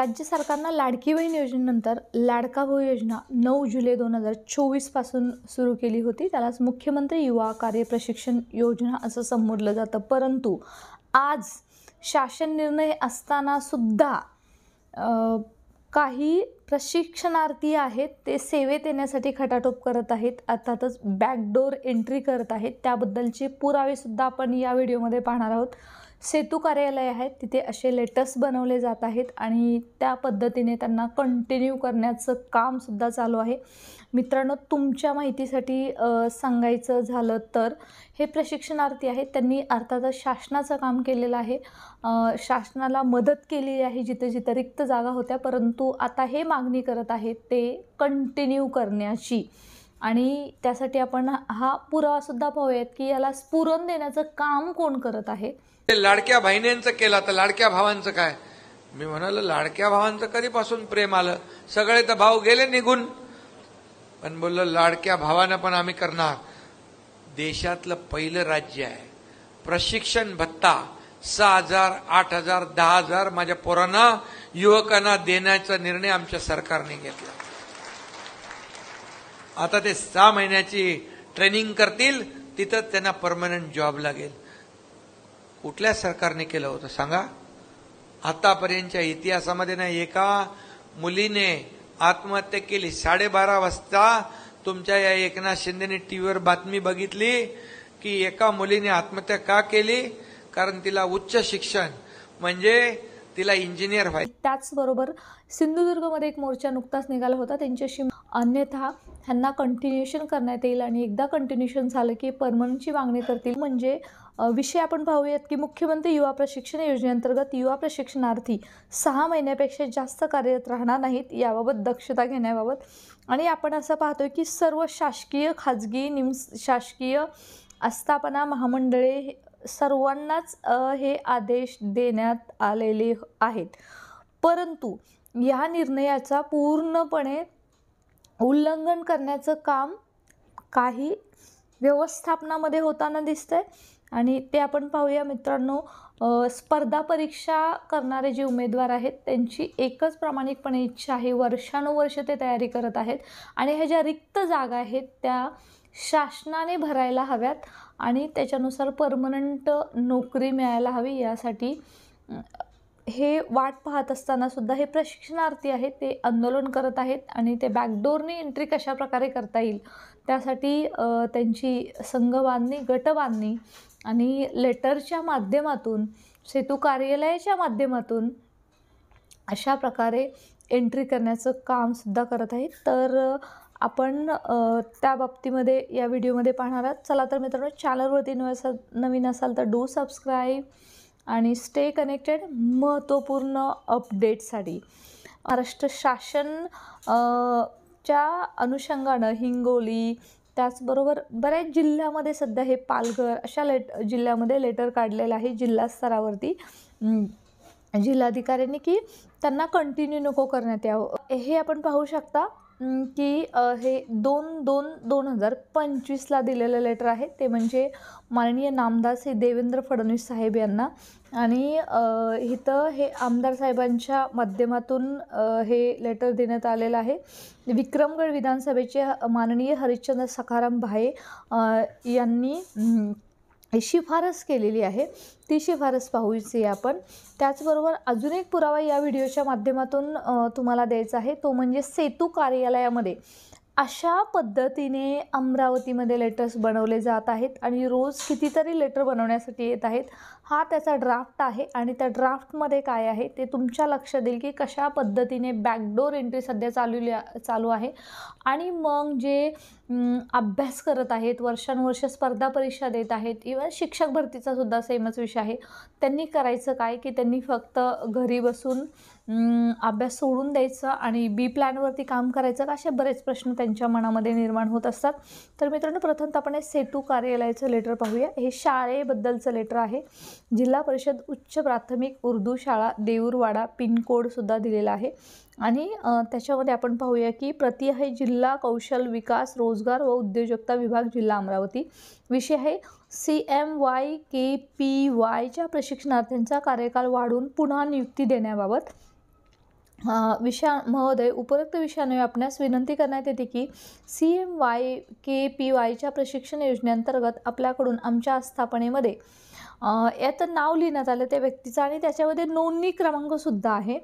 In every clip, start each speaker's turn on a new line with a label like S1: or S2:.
S1: राज्य सरकारनं लाडकी बहीण योजनेनंतर लाडका भाऊ योजना 9 जुलै 2024 पासून सुरू केली होती। त्यालाच मुख्यमंत्री युवा कार्य प्रशिक्षण योजना असं संबोधलं जातं। परंतु आज शासन निर्णय असताना सुद्धा काही प्रशिक्षणार्थी आहेत ते सेवेत येण्यासाठी खटाटोप करत आहेत, अर्थातच बॅकडोर एंट्री करत आहेत। त्याबद्दलचे पुरावे सुद्धा आपण या व्हिडिओमध्ये पाहणार आहोत। सेतू कार्यालय आहेत तिथे असे लेटर्स बनवले जात आहेत आणि त्या पद्धतीने त्यांना कंटिन्यू करण्याचं काम सुद्धा चालू आहे। मित्रांनो, तुमच्या माहितीसाठी सांगायचं झालं तर हे प्रशिक्षणार्थी आहेत त्यांनी अर्थातच शासनाचं काम केलेलं आहे, शासनाला मदत केली आहे जिथे जिथे रिक्त जागा होत्या, परंतु आता हे मागणी करत आहेत ते कंटिन्यू करण्याची। आणि त्यासाठी आपण हा पुरावा सुद्धा पाहूयात की याला स्फुरण देण्याचं काम कोण करत आहे।
S2: लाडक्या बहिणींचं केलं तर लाडक्या भावांचं काय? मी म्हणालो लाडक्या भावांचं कधीपासून प्रेम आलं? सगळे तर भाऊ गेले निघून, पण बोललो लाडक्या भावानं पण आम्ही करणार। देशातलं पहिलं राज्य आहे प्रशिक्षण भत्ता 6,000, 8,000, 10,000 माझ्या पोरांना युवकांना देण्याचा निर्णय आमच्या सरकारने घेतला। आता ते 6 महिन्याची ट्रेनिंग करतील, तिथं त्यांना परमनंट जॉब लागेल। कुठल्या सरकारने केलं होतं सांगा? आतापर्यंतच्या इतिहासामध्ये ना एका मुलीने आत्महत्या केली। 12:30 वाजता तुमच्या या एकनाथ शिंदेने टीव्हीवर बातमी बघितली की एका मुलीने आत्महत्या का केली? कारण तिला उच्च शिक्षण म्हणजे तिला इंजिनियर व्हायचं।
S1: त्याचबरोबर सिंधुदुर्गमध्ये एक मोर्चा नुकताच निघाला होता त्यांच्याशी, अन्यथा ह्यांना कंटिन्यूशन करण्यात येईल आणि एकदा कंटिन्यूशन झालं की परमनंटची मागणी करतील। म्हणजे विषय आपण पाहूयात की मुख्यमंत्री युवा प्रशिक्षण योजनेअंतर्गत युवा प्रशिक्षणार्थी 6 महिन्यापेक्षा जास्त कार्यरत राहणार नाहीत याबाबत दक्षता घेण्याबाबत। आणि आपण असं पाहतोय की सर्व शासकीय, खाजगी, निमशासकीय आस्थापना, महामंडळे सर्वांनाच हे आदेश देण्यात आलेले आहेत, परंतु या निर्णयाचा पूर्णपणे उल्लंघन करण्याचं काम काही व्यवस्थापनामध्ये होताना दिसतंय। आणि ते आपण पाहूया मित्रांनो। स्पर्धा परीक्षा करणारे जे उमेदवार आहेत त्यांची एकच प्रामाणिकपणे इच्छा आहे, वर्षानुवर्ष ते तयारी करत आहेत आणि ह्या ज्या रिक्त जागा आहेत त्या शासनाने भरायला हव्यात आणि त्याच्यानुसार परमनंट नोकरी मिळायला हवी। यासाठी हे वाट पाहत असताना सुद्धा हे प्रशिक्षणार्थी आहेत ते आंदोलन करत आहेत आणि ते बॅकडोरने एंट्री कशा प्रकारे करता येईल त्यासाठी त्यांची संघबांधणी, गटबांधणी आणि लेटरच्या माध्यमातून, सेतू कार्यालयाच्या माध्यमातून अशा प्रकारे एंट्री करण्याचं काम सुद्धा करत आहेत। तर आपण त्या बाबतीमध्ये या व्हिडिओमध्ये पाहणार आहात। चला तर मित्रांनो, चॅनलवरती नवीन असाल तर डू सबस्क्राईब आणि स्टे कनेक्टेड महत्त्वपूर्ण अपडेटसाठी। महाराष्ट्र शासन च्या अनुषंगानं हिंगोली, त्याचबरोबर बऱ्याच जिल्ह्यामध्ये सध्या हे पालघर अशा जिल्ह्यामध्ये लेटर काढलेलं आहे जिल्हा स्तरावरती जिल्हाधिकाऱ्यांनी की त्यांना कंटिन्यू नको करण्यात यावं। हे आपण पाहू शकता की हे 2/2/2025ला दिलेलं लेटर आहे, ते म्हणजे माननीय नामदार श्री देवेंद्र फडणवीस साहेब यांना। आणि इथं हे आमदार साहेबांच्या माध्यमातून हे लेटर देण्यात आलेलं आहे। विक्रमगड विधानसभेचे माननीय हरिश्चंद्र सखाराम भाये यांनी शिफारस केलेली आहे, ती शिफारस पाहूची आपण। त्याचबरोबर अजून एक पुरावा या व्हिडिओच्या माध्यमातून तुम्हाला द्यायचा आहे, तो म्हणजे सेतू कार्यालयामध्ये अशा पद्धतीने अमरावतीमध्ये लेटर्स बनवले जात आहेत आणि रोज कितीतरी लेटर बनवण्यासाठी येत आहेत। हा त्याचा ड्राफ्ट आहे आणि त्या ड्राफ्टमध्ये काय आहे ते तुमच्या लक्षात येईल की कशा पद्धतीने बॅकडोर एंट्री सध्या चालू आहे। आणि मग जे अभ्यास करत आहेत, वर्षानुवर्ष स्पर्धा परीक्षा देत आहेत, इव्हन शिक्षक भरतीचा सुद्धा सेमच विषय आहे, त्यांनी करायचं काय की त्यांनी फक्त घरी बसून अभ्यास सोडून द्यायचं आणि बी प्लॅनवरती काम करायचं का, असे बरेच प्रश्न त्यांच्या मनामध्ये निर्माण होत असतात। तर मित्रांनो, प्रथमतः आपण हे सेतू कार्यालयाचं लेटर पाहूया। हे शाळेबद्दलचं लेटर आहे। जिल्हा परिषद उच्च प्राथमिक उर्दू शाळा देऊरवाडा, पिनकोड सुद्धा दिलेला आहे। आणि त्याच्यामध्ये आपण पाहूया की प्रति आहे जिल्हा कौशल विकास, रोजगार व उद्योजकता विभाग, जिल्हा अमरावती। विषय आहे CMYKPY च्या प्रशिक्षणार्थींचा कार्यकाल वाढवून पुन्हा नियुक्ती देण्याबाबत। महोदय, उपरोक्त विषयान्वये आपणास विनंती करण्यात येते की CMYKPYच्या प्रशिक्षण योजनेअंतर्गत आपल्याकडून आमच्या आस्थापनेमध्ये यात नाव लिहिण्यात आलं त्या व्यक्तीचं आणि त्याच्यामध्ये नोंदणी क्रमांकसुद्धा आहे,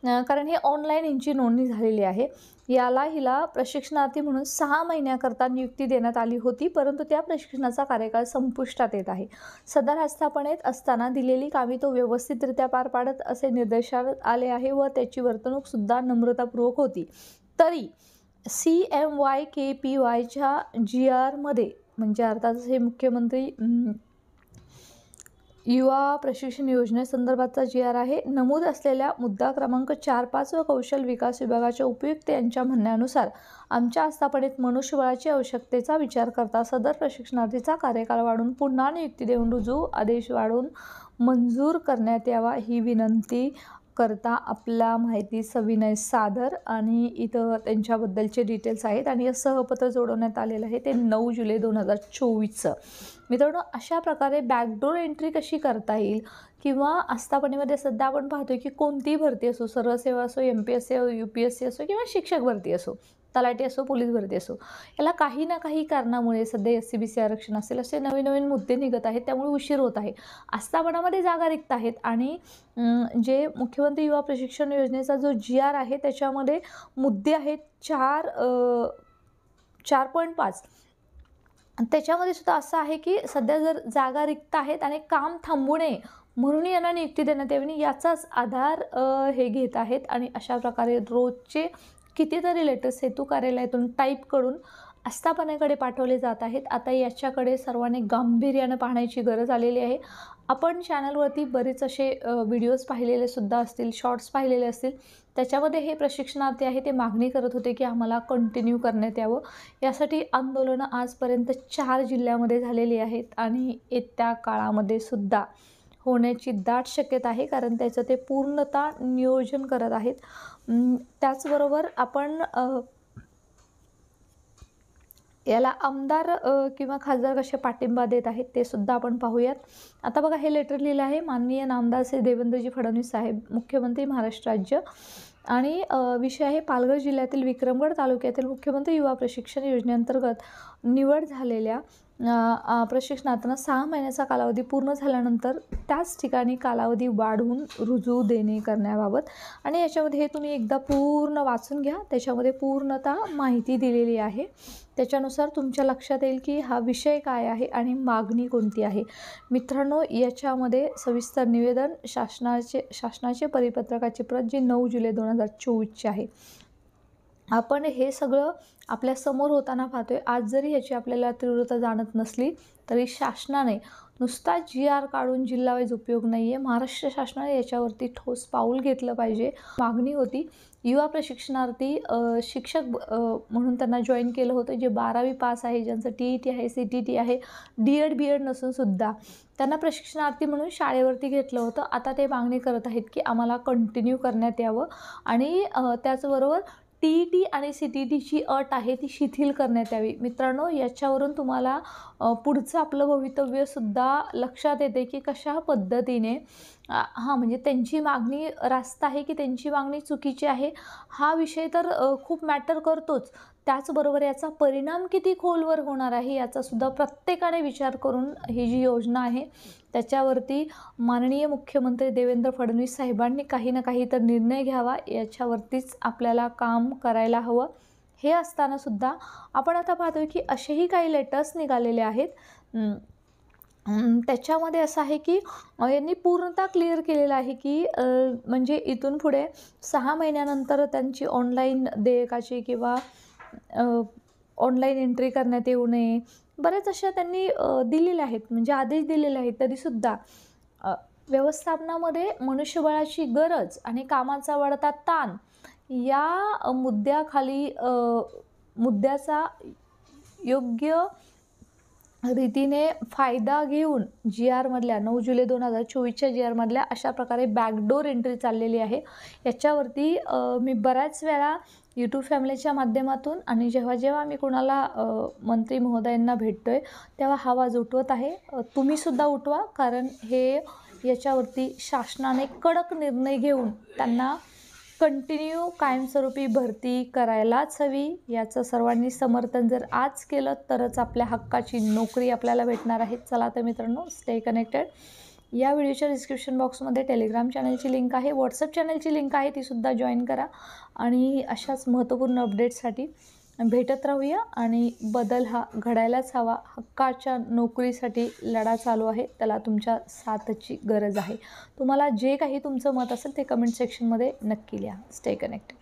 S1: कारण हे ऑनलाईन यांची नोंदणी झालेली आहे. हिला प्रशिक्षणार्थी म्हणून 6 महिन्याकरता नियुक्ती देण्यात आली होती, परंतु त्या प्रशिक्षणाचा कार्यकाळ संपुष्टात येत आहे. सदर आस्थापनेत असताना दिलेली कामे तो व्यवस्थितरित्या पार पाडत असे निर्देशात आले आहे व त्याची वर्तणूकसुद्धा नम्रतापूर्वक होती. तरी CMYKPYच्या GRमध्ये, म्हणजे अर्थातच हे मुख्यमंत्री युवा प्रशिक्षण योजनेसंदर्भातचा GR आहे, नमूद असलेल्या मुद्दा क्रमांक 4-5 व कौशल विकास विभागाच्या उपयुक्त यांच्या म्हणण्यानुसार आमच्या आस्थापनेत मनुष्यबळाची आवश्यकतेचा विचार करता सदर प्रशिक्षणार्थीचा कार्यकाळ वाढवून पुन्हा नियुक्ती देऊन रुजू आदेश वाढवून मंजूर करण्यात यावा ही विनंती करता आपला माहिती सविनय सादर. आणि इथं त्यांच्याबद्दलचे डिटेल्स आहेत आणि हे सहपत्र जोडवण्यात आलेलं आहे ते 9 जुलै 2024चं. मित्रांनो, अशा प्रकारे बॅकडोर एंट्री कशी करता येईल किंवा आस्थापनेमध्ये सध्या आपण पाहतोय की कोणतीही भरती असो, सर्व सेवा असो, MPSC UPSC असो किंवा शिक्षक भरती असो, तलाठी असो, पोलीस भरती असो, याला काही ना काही कारणामुळे सध्या SC-BC आरक्षण असेल असे नवीन नवीन मुद्दे निघत आहेत, त्यामुळे उशीर होत आहे. आस्थापनामध्ये जागा रिक्त आहेत आणि जे मुख्यमंत्री युवा प्रशिक्षण योजनेचा जो GR आहे त्याच्यामध्ये मुद्दे आहेत 4.5. त्याच्यामध्ये सुद्धा असं आहे की सध्या जर जागा रिक्त आहेत आणि काम थांबू नये म्हणून यांना नियुक्ती देण्यात यावी याचाच आधार हे घेत आहेत. आणि अशा प्रकारे रोजचे कितीतरी लेटर्स हेतू कार्यालयातून टाईप करून आस्थापनेकडे पाठवले जात आहेत. आता याच्याकडे सर्वांनी गांभीर्यानं पाहण्याची गरज आलेली आहे. आपण चॅनलवरती बरेच असे व्हिडिओज पाहिलेले सुद्धा असतील, शॉर्ट्स पाहिलेले असतील, त्याच्यामध्ये हे प्रशिक्षणार्थी आहे ते मागणी करत होते की आम्हाला कंटिन्यू करण्यात यावं. यासाठी आंदोलनं आजपर्यंत 4 जिल्ह्यामध्ये झालेली आहेत आणि येत्या काळामध्ये सुद्धा होण्याची दाट शक्यता आहे, कारण त्याचं ते पूर्णतः नियोजन करत आहेत. त्याचबरोबर आपण याला आमदार किंवा खासदार कसे पाठिंबा देत आहेत ते सुद्धा आपण पाहूयात. आता बघा, हे लेटर लिहिलं आहे माननीय नामदार श्री देवेंद्रजी फडणवीस साहेब, मुख्यमंत्री महाराष्ट्र राज्य. आणि विषय आहे पालघर जिल्ह्यातील विक्रमगड तालुक्यातील मुख्यमंत्री युवा प्रशिक्षण योजनेअंतर्गत निवड झालेल्या प्रशिक्षणार्थींना 6 महिन्याचा कालावधी पूर्ण झाल्यानंतर त्याच ठिकाणी कालावधी वाढवून रुजू देणे करण्याबाबत. आणि याच्यामध्ये हे तुम्ही एकदा पूर्ण वाचून घ्या, त्याच्यामध्ये पूर्णतः माहिती दिलेली आहे. त्याच्यानुसार तुमच्या लक्षात येईल की हा विषय काय आहे आणि मागणी कोणती आहे. मित्रांनो, याच्यामध्ये सविस्तर निवेदन शासनाचे परिपत्रकाची प्रत जी 9 जुलै 2024ची आहे. आपण हे सगळं आपल्या समोर होताना पाहतोय. आज जरी ह्याची आपल्याला तीव्रता जाणत नसली तरी शासनाने नुसता GR काढून जिल्हावाईज उपयोग नाही आहे. महाराष्ट्र शासनाने याच्यावरती ठोस पाऊल घेतलं पाहिजे. मागणी होती युवा प्रशिक्षणार्थी शिक्षक म्हणून त्यांना जॉईन केलं होतं, जे 12वी पास आहे, ज्यांचं TET आहे, CTT आहे, DED BED नसून सुद्धा त्यांना प्रशिक्षणार्थी म्हणून शाळेवरती घेतलं होतं. आता ते मागणी करत आहेत की आम्हाला कंटिन्यू करण्यात यावं आणि त्याचबरोबर TET आणि CTTची अट आहे ती शिथिल करण्यात यावी. मित्रांनो, याच्यावरून तुम्हाला पुढचं आपलं भवितव्यसुद्धा लक्षात येते की कशा पद्धतीने म्हणजे त्यांची मागणी रास्त आहे की त्यांची मागणी चुकीची आहे, हा विषय तर खूप मॅटर करतोच. त्याचबरोबर याचा परिणाम किती खोलवर होणार आहे याचासुद्धा प्रत्येकाने विचार करून ही जी योजना आहे त्याच्यावरती माननीय मुख्यमंत्री देवेंद्र फडणवीस साहेबांनी काही ना काही तर निर्णय घ्यावा, याच्यावरतीच आपल्याला काम करायला हवं. हे असतानासुद्धा आपण आता पाहतोय की असेही काही लेटर्स निघालेले आहेत. त्याच्यामध्ये असं आहे की यांनी पूर्णतः क्लिअर केलेलं आहे की म्हणजे इथून पुढे 6 महिन्यानंतर त्यांची ऑनलाईन देयकाची किंवा ऑनलाईन एंट्री करण्यात येऊ नये. बरेच अशा त्यांनी दिलेल्या आहेत, म्हणजे आदेश दिलेले आहेत. तरीसुद्धा व्यवस्थापनामध्ये मनुष्यबळाची गरज आणि कामाचा वाढता ताण या मुद्द्याचा योग्य रीतीने फायदा घेऊन GRमधल्या 9 जुलै 2024च्या GRमधल्या अशा प्रकारे बॅकडोर एंट्री चाललेली आहे. याच्यावरती मी बऱ्याच वेळा यूट्यूब फॅमिलीच्या माध्यमातून आणि जेव्हा मी कोणाला मंत्री महोदयांना भेटतोय तेव्हा हा आवाज उठवत आहे. तुम्हीसुद्धा उठवा, कारण याच्यावरती शासनाने कडक निर्णय घेऊन त्यांना कंटिन्यू कायमस्वरूपी भरती करायलाच हवी, याचं सर्वांनी समर्थन जर आज केलं तरच आपल्या हक्काची नोकरी आपल्याला भेटणार आहे. चला तर मित्रांनो, स्टे कनेक्टेड. या व्हिडिओच्या डिस्क्रिप्शन बॉक्समध्ये टेलिग्राम चॅनलची लिंक आहे, व्हॉट्सअप चॅनलची लिंक आहे, तीसुद्धा जॉईन करा. आणि अशाच महत्त्वपूर्ण अपडेट्ससाठी भेटत राहूया. आणि बदल हा घडायलाच हवा. हक्काच्या नोकरीसाठी लढा चालू आहे, त्याला तुमच्या साथची गरज आहे. तुम्हाला जे काही तुमचं मत असेल ते कमेंट सेक्शनमध्ये नक्की लिहा. Stay connected.